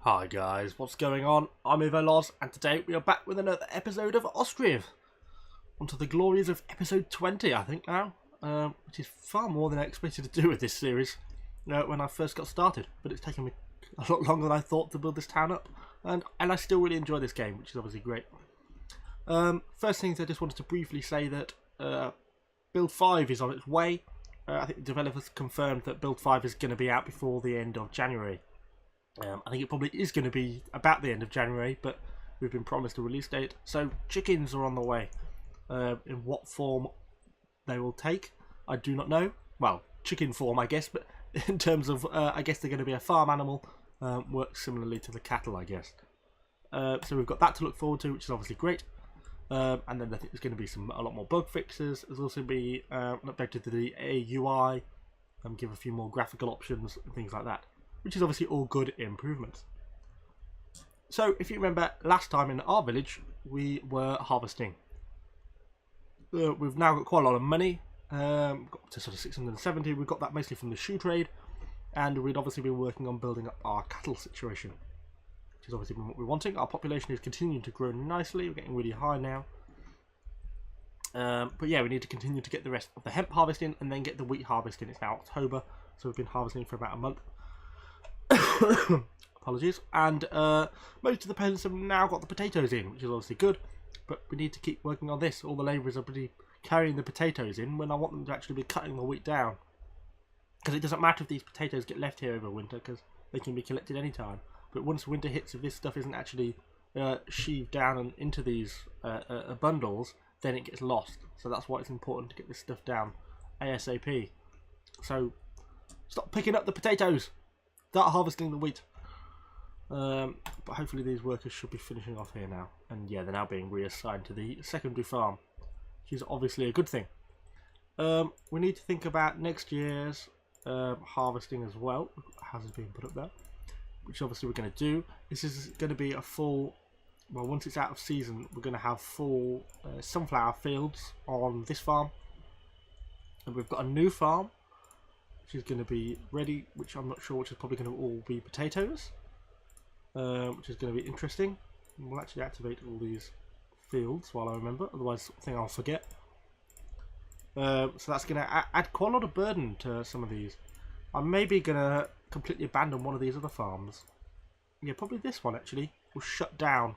Hi guys, what's going on? I'm Ivolos, and today we are back with another episode of Ostriv. Onto the glories of episode 20, I think now, which is far more than I expected to do with this series when I first got started. But it's taken me a lot longer than I thought to build this town up, and I still really enjoy this game, which is obviously great. First things, I just wanted to briefly say that Build 5 is on its way. I think the developers confirmed that Build 5 is going to be out before the end of January. I think it probably is going to be about the end of January, but we've been promised a release date. So chickens are on the way. In what form they will take, I do not know. Well, chicken form, I guess, but in terms of, I guess they're going to be a farm animal. Works similarly to the cattle, I guess. So we've got that to look forward to, which is obviously great. And then I think there's going to be a lot more bug fixes. There's also be an update to the UI, give a few more graphical options and things like that, which is obviously all good improvements. So, if you remember, last time in our village, we were harvesting. We've now got quite a lot of money, got to sort of 670, we've got that mostly from the shoe trade, and we'd obviously been working on building up our cattle situation, which has obviously been what we're wanting. Our population is continuing to grow nicely, we're getting really high now. But yeah, we need to continue to get the rest of the hemp harvest in, and then get the wheat harvest in. It's now October, so we've been harvesting for about a month. Apologies. And most of the peasants have now got the potatoes in, which is obviously good, but we need to keep working on this. All the labourers are pretty carrying the potatoes in when I want them to actually be cutting the wheat down, because it doesn't matter if these potatoes get left here over winter, because they can be collected anytime. But once winter hits, if this stuff isn't actually sheaved down and into these bundles, then it gets lost. So that's why it's important to get this stuff down ASAP. So stop picking up the potatoes, start harvesting the wheat. But hopefully these workers should be finishing off here now. And yeah, they're now being reassigned to the secondary farm, which is obviously a good thing. We need to think about next year's harvesting as well. Houses being put up there, which obviously we're going to do. This is going to be a full, well, once it's out of season, we're going to have full sunflower fields on this farm. And we've got a new farm, which is going to be ready, which I'm not sure, which is probably going to all be potatoes, which is going to be interesting. And we'll actually activate all these fields while I remember, otherwise I think I'll forget. So that's going to add quite a lot of burden to some of these. I'm maybe going to completely abandon one of these other farms. Yeah, probably this one actually will shut down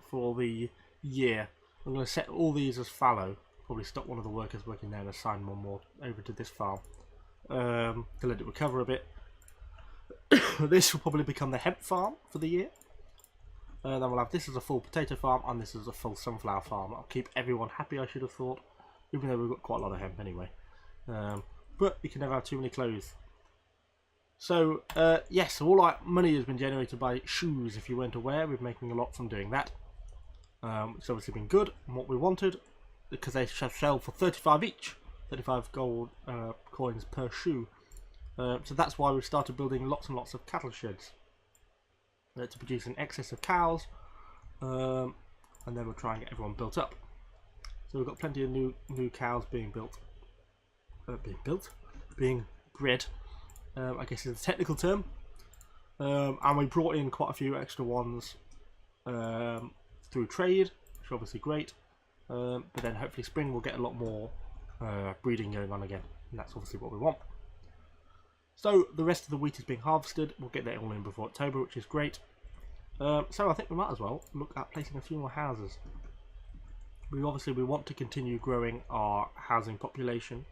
for the year. I'm going to set all these as fallow. Probably stop one of the workers working there and assign one more over to this farm to let it recover a bit. This will probably become the hemp farm for the year. Then we'll have this as a full potato farm and this as a full sunflower farm. I'll keep everyone happy, I should have thought, even though we've got quite a lot of hemp anyway. But you can never have too many clothes. So yes, all our money has been generated by shoes. If you weren't aware, we're making a lot from doing that. It's obviously been good and what we wanted, because they shall sell for 35 each, 35 gold coins per shoe. So that's why we've started building lots and lots of cattle sheds to produce an excess of cows, and then we'll try and get everyone built up. So we've got plenty of new cows being built, being bred, I guess is a technical term, and we brought in quite a few extra ones through trade, which is obviously great. But then hopefully spring we'll get a lot more breeding going on again, and that's obviously what we want. So the rest of the wheat is being harvested. We'll get that all in before October, which is great. So I think we might as well look at placing a few more houses. We want to continue growing our housing population.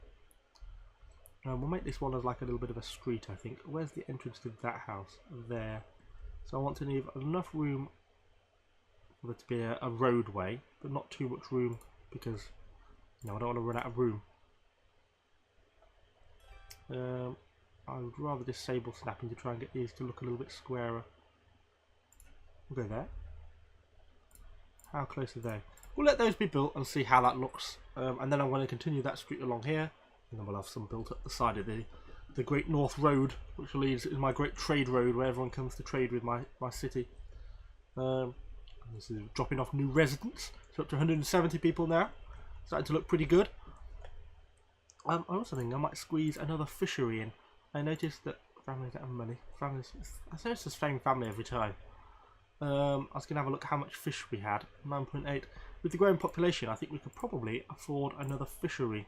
We'll make this one as like a little bit of a street, I think. Where's the entrance to that house? There. So I want to leave enough room for there to be a roadway, but not too much room, because I don't want to run out of room. I would rather disable snapping to try and get these to look a little bit squarer. We'll go there. How close are they? We'll let those be built and see how that looks. And then I'm going to continue that street along here. And then we'll have some built up the side of the Great North Road, which leads is my great trade road where everyone comes to trade with my city. This is dropping off new residents. It's up to 170 people now. Starting to look pretty good. I also think I might squeeze another fishery in. I noticed that Families that have money. Families. I say it's the same family every time. I was going to have a look at how much fish we had. 9.8. With the growing population, I think we could probably afford another fishery.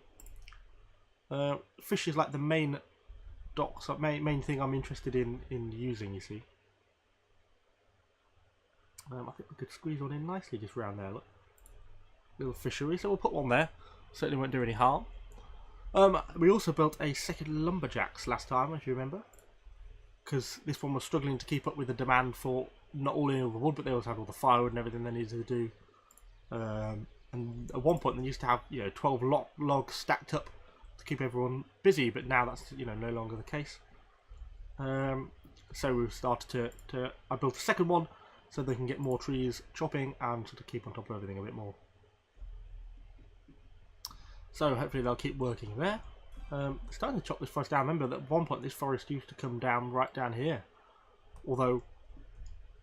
Fish is like the main main thing I'm interested in using, you see. I think we could squeeze one in nicely just round there, look. Little fishery, so we'll put one there. Certainly won't do any harm. We also built a second lumberjacks last time, if you remember. Because this one was struggling to keep up with the demand for not only all the wood, but they also had all the firewood and everything they needed to do. And at one point they used to have 12 logs stacked up to keep everyone busy, but now that's no longer the case. So we've started to I built a second one so they can get more trees chopping and sort of keep on top of everything a bit more. So hopefully they'll keep working there. They're starting to chop this forest down. Remember that at one point this forest used to come down right down here. Although,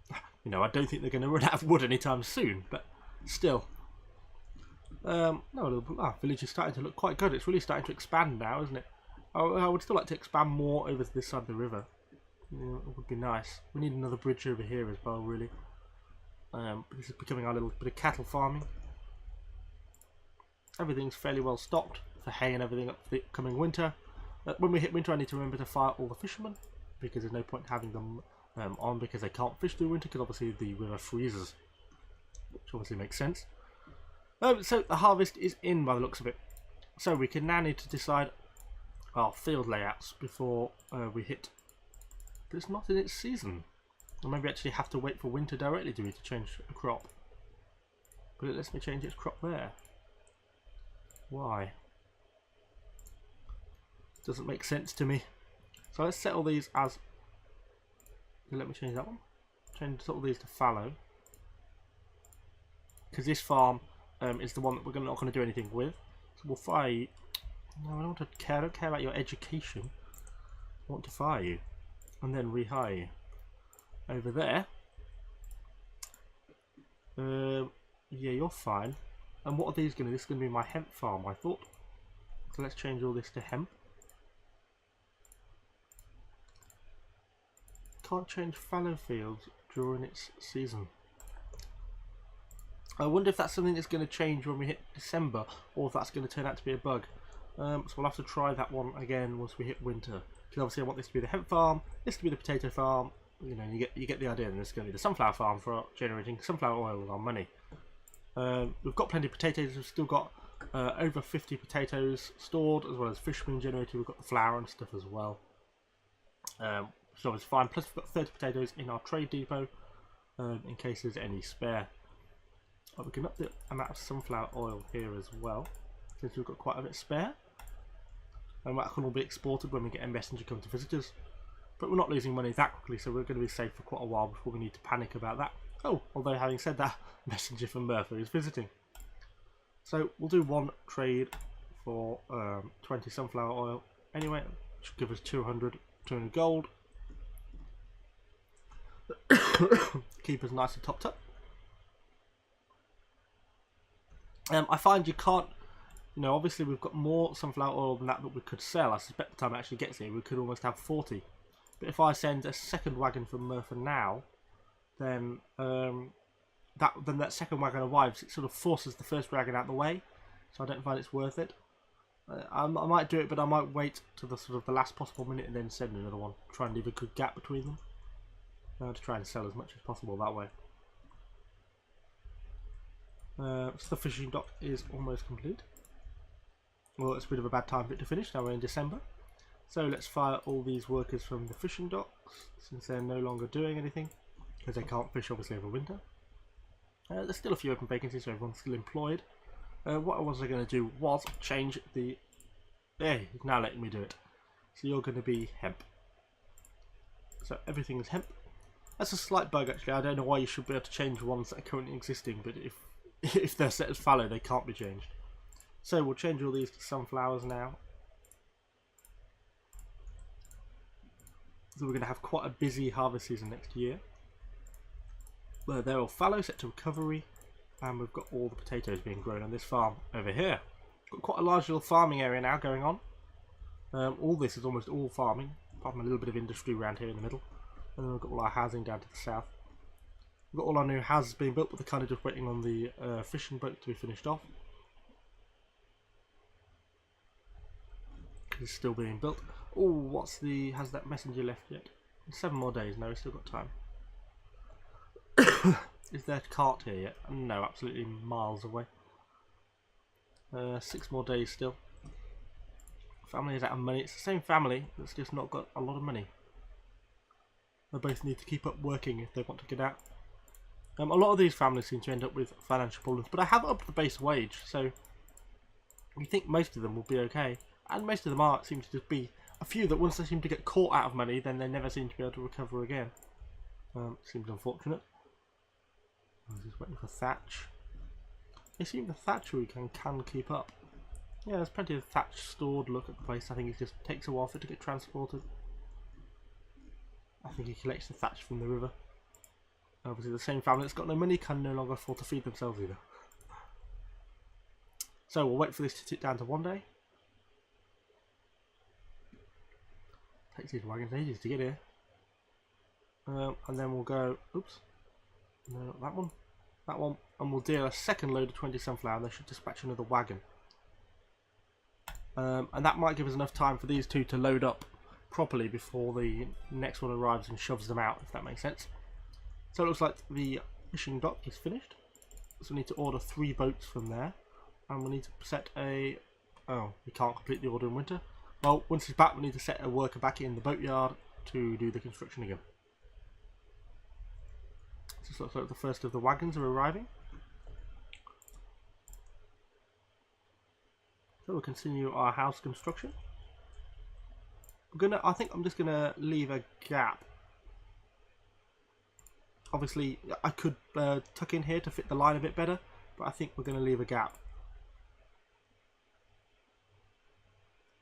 I don't think they're going to run out of wood anytime soon, but still. No, village is starting to look quite good. It's really starting to expand now, isn't it? I would still like to expand more over to this side of the river. It would be nice. We need another bridge over here as well, really. But this is becoming our little bit of cattle farming. Everything's fairly well stocked for hay and everything up for the coming winter. When we hit winter, I need to remember to fire all the fishermen, because there's no point in having them on, because they can't fish through winter, because obviously the river freezes, which obviously makes sense. So the harvest is in by the looks of it. So we can now need to decide our field layouts before we hit. But it's not in its season. Or maybe actually have to wait for winter directly to change a crop. But it lets me change its crop there. Why? Doesn't make sense to me. So let's set all these as. Let me change that one. Set all these to fallow. Because this farm is the one that we're not going to do anything with. So we'll fire you. No, I don't care about your education. I want to fire you. And then rehire you. Over there. Yeah, you're fine. And what are these going to do? This is going to be my hemp farm, I thought. So let's change all this to hemp. Can't change fallow fields during its season. I wonder if that's something that's going to change when we hit December, or if that's going to turn out to be a bug. So we'll have to try that one again once we hit winter. Because obviously I want this to be the hemp farm, this to be the potato farm. You get the idea. And this is going to be the sunflower farm for generating sunflower oil with our money. We've got plenty of potatoes. We've still got over 50 potatoes stored, as well as fish being generated. We've got the flour and stuff as well. So it's fine. Plus we've got 30 potatoes in our trade depot in case there's any spare. We can up the amount of sunflower oil here as well, since we've got quite a bit spare. And that can all be exported when we get a messenger come to visit us. But we're not losing money that quickly, so we're going to be safe for quite a while before we need to panic about that. Oh, although having said that, messenger from Murphy is visiting. So we'll do one trade for 20 sunflower oil anyway, which will give us 200 gold. Keep us nice and topped up. I find you can't, obviously we've got more sunflower oil than that we could sell. I suspect the time it actually gets here we could almost have 40. But if I send a second wagon from Murphy now, then that second wagon arrives. It sort of forces the first wagon out of the way, so I don't find it's worth it. I might do it, but I might wait to the sort of the last possible minute and then send another one. Try and leave a good gap between them. To try and sell as much as possible that way. So the fishing dock is almost complete. Well, it's a bit of a bad time for it to finish. Now we're in December. So let's fire all these workers from the fishing docks, since they're no longer doing anything, because they can't fish obviously over winter. There's still a few open vacancies, so everyone's still employed. What I was going to do was change the. There, he's now letting me do it. So you're going to be hemp. So everything is hemp. That's a slight bug actually. I don't know why you should be able to change ones that are currently existing, but if they're set as fallow, they can't be changed. So we'll change all these to sunflowers now. So we're going to have quite a busy harvest season next year. Well, they're all fallow, set to recovery, and we've got all the potatoes being grown on this farm over here. Got quite a large little farming area now going on. All this is almost all farming, apart from a little bit of industry around here in the middle. And then we've got all our housing down to the south. We've got all our new houses being built, but they're kind of just waiting on the fishing boat to be finished off. It's still being built. Oh, has that messenger left yet? 7 more days. No, we've still got time. Is there a cart here yet? No, absolutely miles away. 6 more days still. Family is out of money. It's the same family that's just not got a lot of money. They both need to keep up working if they want to get out. A lot of these families seem to end up with financial problems, but I have upped the base wage, so you think most of them will be okay. And most of them are. It seems to just be a few that once they seem to get caught out of money, then they never seem to be able to recover again. Seems unfortunate. I'm just waiting for thatch. They seem the thatchery can keep up. Yeah, there's plenty of thatch stored. Look at the place. I think it just takes a while for it to get transported. I think he collects the thatch from the river. Obviously the same family that's got no money can no longer afford to feed themselves either. So we'll wait for this to tick down to 1 day. Takes these wagons ages to get here. And then we'll go, oops, no, not that one. That one, and we'll deal a second load of 20 sunflower and they should dispatch another wagon. And that might give us enough time for these two to load up properly before the next one arrives and shoves them out, if that makes sense. So it looks like the fishing dock is finished. So we need to order 3 boats from there. And we need to set a... Oh, we can't complete the order in winter. Well, once he's back we need to set a worker back in the boatyard to do the construction again. So it looks like the first of the wagons are arriving. So we'll continue our house construction. I think I'm just gonna leave a gap. Obviously, I could tuck in here to fit the line a bit better, but I think we're gonna leave a gap.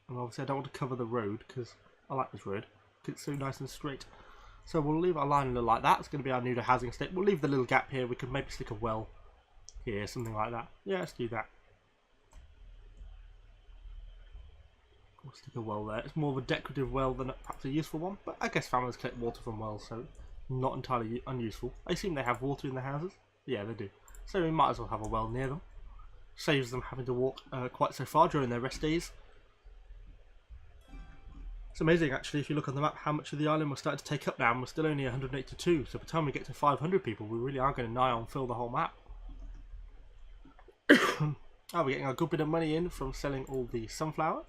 And obviously, I don't want to cover the road because I like this road. It's so nice and straight. So we'll leave our line like that. It's going to be our new housing estate. We'll leave the little gap here. We could maybe stick a well here, something like that. Yeah, let's do that. We'll stick a well there. It's more of a decorative well than perhaps a useful one, but I guess families collect water from wells, so not entirely unuseful. I assume they have water in their houses. Yeah, they do. So we might as well have a well near them. Saves them having to walk quite so far during their rest days. It's amazing actually if you look on the map how much of the island we're starting to take up now, and we're still only 182, so by the time we get to 500 people we really are going to nigh on fill the whole map. We're getting a good bit of money in from selling all the sunflower,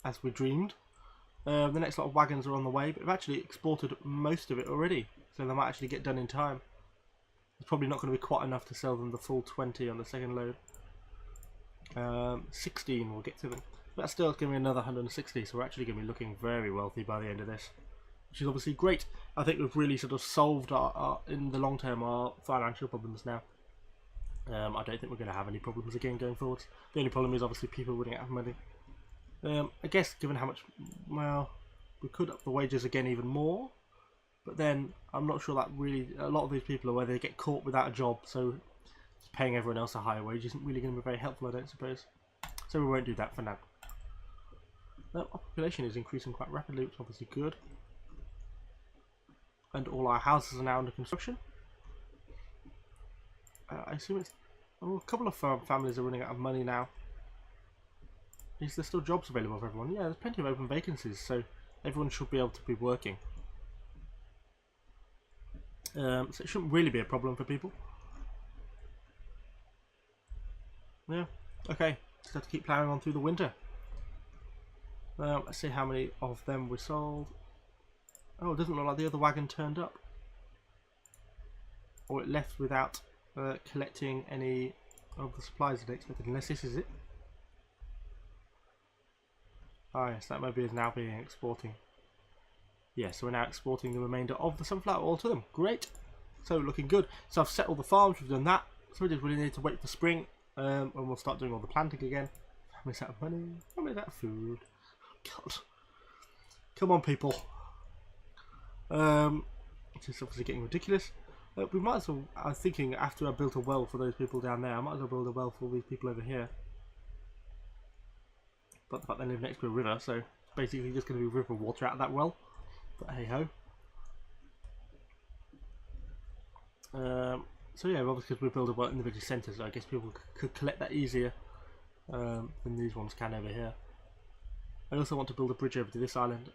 as we dreamed. The next lot of wagons are on the way, but we've actually exported most of it already, so they might actually get done in time. It's probably not going to be quite enough to sell them the full 20 on the second load. 16 will get to them. That's still going to be another 160, so we're actually going to be looking very wealthy by the end of this, which is obviously great. I think we've really sort of solved in the long term our financial problems now. I don't think we're going to have any problems again going forwards. The only problem is obviously people running out of money. I guess given how much, well, we could up the wages again even more, but then I'm not sure that really, a lot of these people are where they get caught without a job, so paying everyone else a higher wage isn't really going to be very helpful, I don't suppose. So we won't do that for now. Our population is increasing quite rapidly, which is obviously good. And all our houses are now under construction. I assume it's... Well, a couple of families are running out of money now. Is there still jobs available for everyone? Yeah, there's plenty of open vacancies, so everyone should be able to be working. So it shouldn't really be a problem for people. Yeah, okay. Just have to keep ploughing on through the winter. Let's see how many of them we sold. Oh, it doesn't look like the other wagon turned up. Or it left without collecting any of the supplies it expected, unless this is it. Oh yes, that maybe is now being exporting. Yeah, so we're now exporting the remainder of the sunflower oil to them. Great! So looking good. So I've set all the farms, we've done that. So we just really need to wait for spring, and we'll start doing all the planting again. Family's out of money, family's out of food. God. Come on, people. It's just obviously getting ridiculous. We might as well, I was thinking after I built a well for those people down there, I might as well build a well for all these people over here. But the fact they live next to a river, so basically just going to be river water out of that well. But hey ho. So yeah, obviously because we build a well in the village centre, so I guess people could collect that easier than these ones can over here. I also want to build a bridge over to this island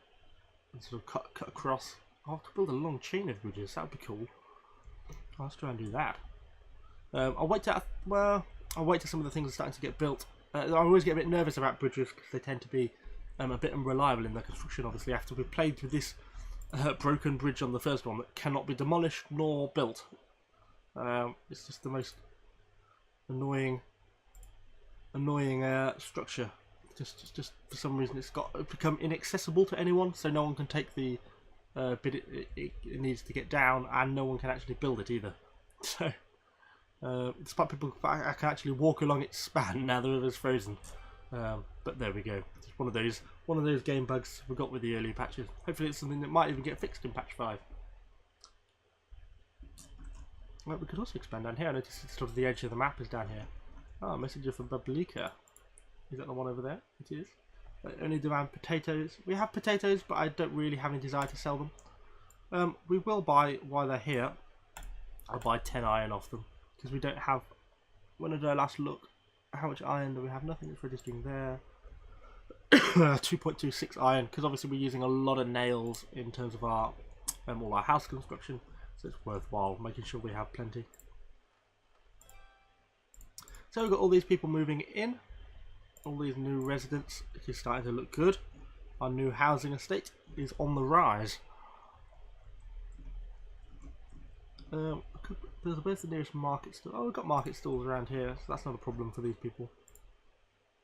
and sort of cut across. Oh, I could build a long chain of bridges. That would be cool. Let's try and do that. I'll wait till some of the things are starting to get built. I always get a bit nervous about bridges because they tend to be a bit unreliable in their construction. Obviously, after we played with this broken bridge on the first one that cannot be demolished nor built. It's just the most annoying structure. Just for some reason it's become inaccessible to anyone, so no one can take the bit it needs to get down, and no one can actually build it either. So despite people, I can actually walk along its span now the river's frozen. But there we go. It's one of those game bugs we got with the early patches. Hopefully it's something that might even get fixed in patch 5. Well, we could also expand down here. I noticed it's sort of the edge of the map is down here. Oh, a messenger from Bablika. Is that the one over there? It is. Only demand potatoes. We have potatoes, but I don't really have any desire to sell them. We will buy, while they're here, I'll buy 10 iron off them. Because we don't have, when did I last look? How much iron do we have? Nothing is registering there. 2.26 iron, because obviously we're using a lot of nails in terms of our all our house construction. So it's worthwhile making sure we have plenty. So we've got all these people moving in, all these new residents. It is starting to look good. Our new housing estate is on the rise. Where's the nearest market store? Oh, we've got market stalls around here, so that's not a problem for these people.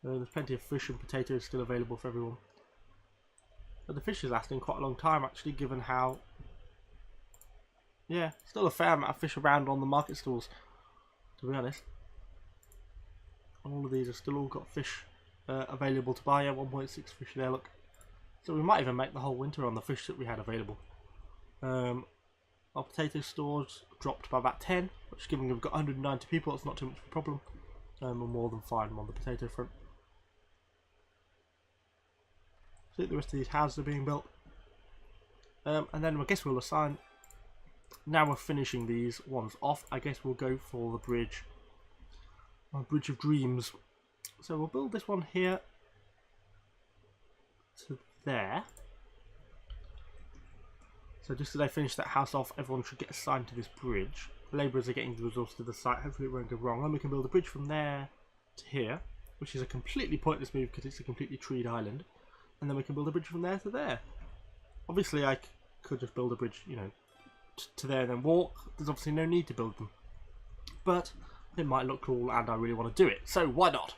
There's plenty of fish and potatoes still available for everyone. But the fish is lasting quite a long time actually, given how... Yeah, still a fair amount of fish around on the market stalls, to be honest. All of these have still all got fish available to buy. Yeah, 1.6 fish there, look. So we might even make the whole winter on the fish that we had available. Our potato stores dropped by about 10, which given we've got 190 people, it's not too much of a problem. We're more than fine on the potato front. So the rest of these houses are being built. And then I guess we'll assign... Now we're finishing these ones off, I guess we'll go for the bridge. Our Bridge of Dreams. So we'll build this one here to there. So just as I finish that house off, everyone should get assigned to this bridge. Labourers are getting the resource to the site, hopefully it won't go wrong. Then we can build a bridge from there to here, which is a completely pointless move because it's a completely treed island. And then we can build a bridge from there to there. Obviously I could just build a bridge, you know, to there and then walk. There's obviously no need to build them. But it might look cool and I really want to do it, so why not?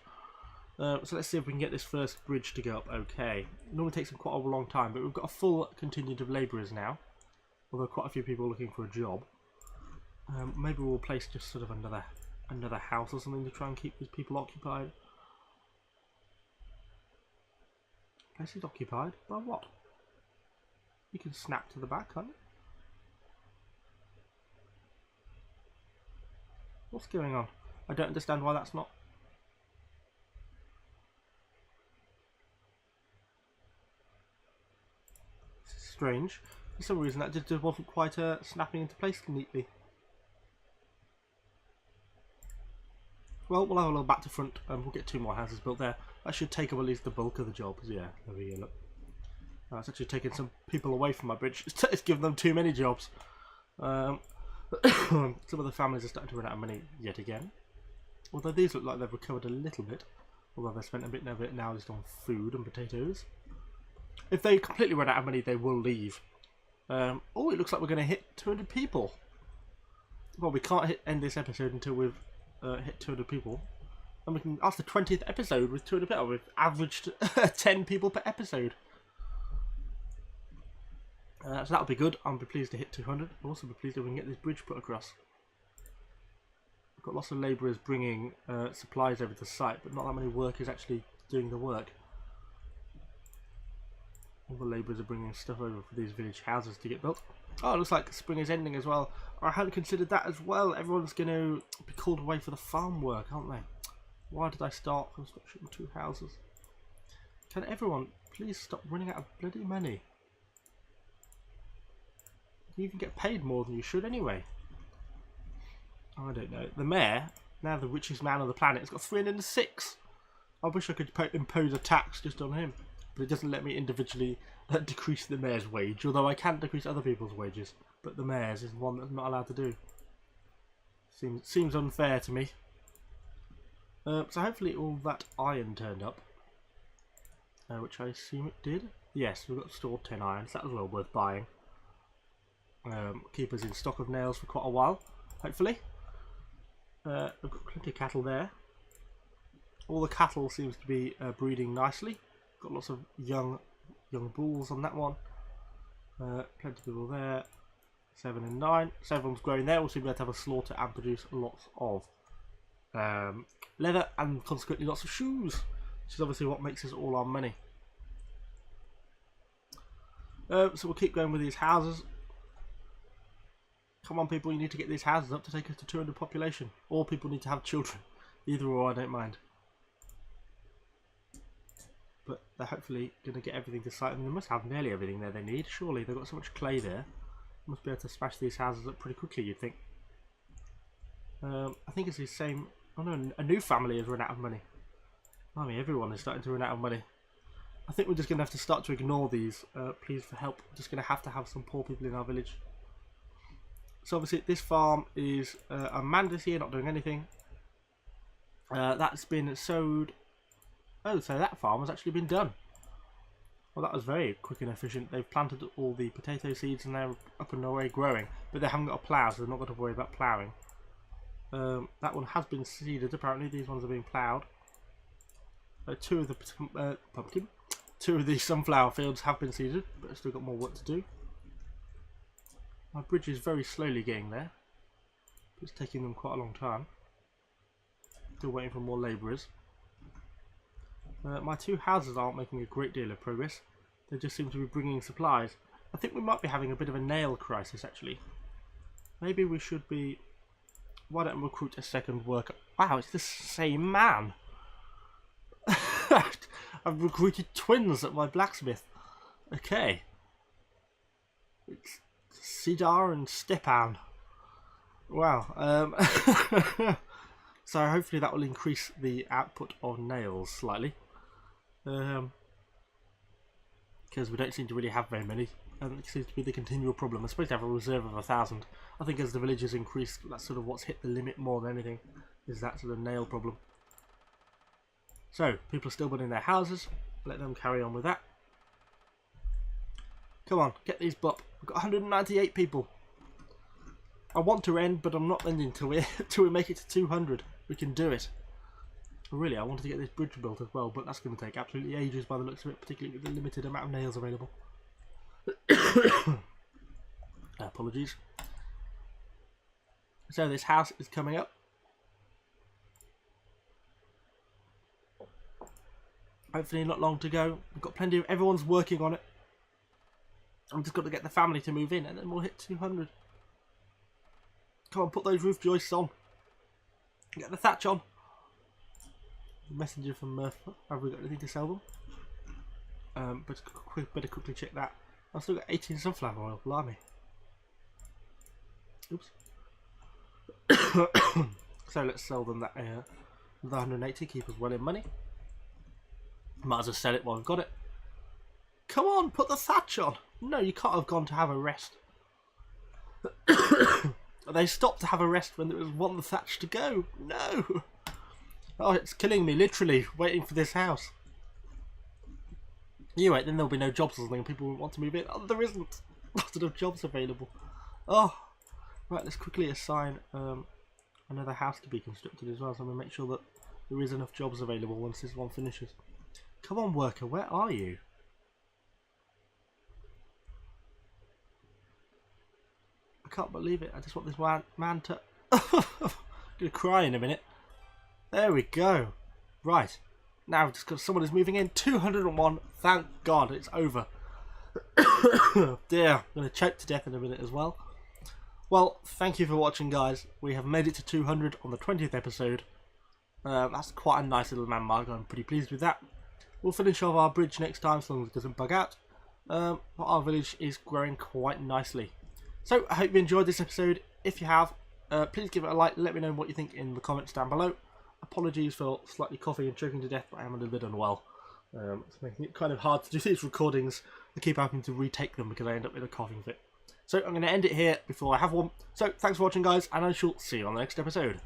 So let's see if we can get this first bridge to go up okay. It normally takes them quite a long time, but we've got a full contingent of labourers now. Although quite a few people are looking for a job. Maybe we'll place just sort of another house or something to try and keep these people occupied. Place is occupied by what? You can snap to the back, can't you? What's going on? I don't understand why that's not. This is strange. For some reason that just wasn't quite snapping into place neatly. Well, we'll have a little back to front and we'll get 2 more houses built there. That should take up at least the bulk of the jobs. Yeah, there we go, look. It's actually taking some people away from my bridge. It's given them too many jobs. Some of the families are starting to run out of money yet again. Although these look like they've recovered a little bit. Although they've spent a bit of it now just on food and potatoes. If they completely run out of money, they will leave. Oh, it looks like we're going to hit 200 people. Well, we can't end this episode until we've hit 200 people. And we can, after the 20th episode with 200 people, we've averaged 10 people per episode. So that'll be good. I'll be pleased to hit 200. I'll also be pleased if we can get this bridge put across. We've got lots of labourers bringing supplies over to the site, but not that many workers actually doing the work. All the labourers are bringing stuff over for these village houses to get built. Oh, it looks like spring is ending as well. I hadn't considered that as well. Everyone's going to be called away for the farm work, aren't they? Why did I start construction of 2 houses? Can everyone Please stop running out of bloody money. You even get paid more than you should anyway. I don't know. The mayor, now the richest man on the planet, has got 306. I wish I could impose a tax just on him. But it doesn't let me individually decrease the mayor's wage, although I can decrease other people's wages. But the mayor's is the one that's not allowed to do. Seems unfair to me. So hopefully all that iron turned up. Which I assume it did. Yes, we've got stored 10 iron, so that was well worth buying. Keep us in stock of nails for quite a while, hopefully. We've got plenty of cattle there. All the cattle seems to be breeding nicely. Got lots of young bulls on that one. Plenty of people there. 7 and 9. So everyone's growing there. We'll soon be able to have a slaughter and produce lots of leather and consequently lots of shoes, which is obviously what makes us all our money. So we'll keep going with these houses. Come on people, you need to get these houses up to take us to 200 population. All people need to have children. Either or, I don't mind. But they're hopefully going to get everything to site, and they must have nearly everything there they need. Surely, they've got so much clay there. Must be able to smash these houses up pretty quickly, you'd think. I think it's the same... Oh no, a new family has run out of money. I mean, everyone is starting to run out of money. I think we're just going to have to start to ignore these. Please for help. We're just going to have some poor people in our village. So obviously this farm is Amanda's here, not doing anything. That's been sowed. Oh, so that farm has actually been done. Well, that was very quick and efficient. They've planted all the potato seeds and they're up and away growing. But they haven't got a plough, so they're not got to worry about ploughing. That one has been seeded, apparently. These ones are being ploughed. Two of the sunflower fields have been seeded, but I've still got more work to do. My bridge is very slowly getting there. It's taking them quite a long time. Still waiting for more labourers. My two houses aren't making a great deal of progress. They just seem to be bringing supplies. I think we might be having a bit of a nail crisis actually. Maybe we should be... Why don't we recruit a second worker? Wow, it's the same man! I've recruited twins at my blacksmith. Okay. It's Sidar and Stepan. Wow. So hopefully that will increase the output of nails slightly. Because we don't seem to really have very many. And it seems to be the continual problem. I'm supposed to have a reserve of 1,000. I think as the villages increase, that's sort of what's hit the limit more than anything. Is that sort of nail problem. So, people are still building their houses. Let them carry on with that. Come on, get these bop. We've got 198 people. I want to end, but I'm not ending till we make it to 200. We can do it. Really, I wanted to get this bridge built as well, but that's going to take absolutely ages by the looks of it, particularly with the limited amount of nails available. Apologies. So this house is coming up. Hopefully not long to go. We've got plenty of... Everyone's working on it. I'm just got to get the family to move in and then we'll hit 200. Come on, put those roof joists on. Get the thatch on. Messenger from have we got anything to sell them? But better quickly check that. I've still got 18 sunflower oil, blimey. Oops. So let's sell them that the 180, keep us well in money. Might as well sell it while we've got it. Come on, put the thatch on. No, you can't have gone to have a rest. They stopped to have a rest when there was one thatch to go. No. Oh, it's killing me, literally, waiting for this house. You wait, then there'll be no jobs or something. People won't want to move in. Oh, there isn't. Lots of jobs available. Oh. Right, let's quickly assign another house to be constructed as well. So I'm going to make sure that there is enough jobs available once this one finishes. Come on, worker, where are you? I can't believe it. I just want this man to... I'm going to cry in a minute. There we go. Right. Now, just because someone is moving in. 201. Thank God, it's over. Dear, I'm going to choke to death in a minute as well. Well, thank you for watching, guys. We have made it to 200 on the 20th episode. That's quite a nice little landmark. I'm pretty pleased with that. We'll finish off our bridge next time as long as it doesn't bug out. But our village is growing quite nicely. So I hope you enjoyed this episode. If you have, please give it a like. Let me know what you think in the comments down below. Apologies for slightly coughing and choking to death, but I am a little bit unwell. It's making it kind of hard to do these recordings. I keep having to retake them because I end up with a coughing fit. So I'm going to end it here before I have one. So thanks for watching, guys, and I shall see you on the next episode.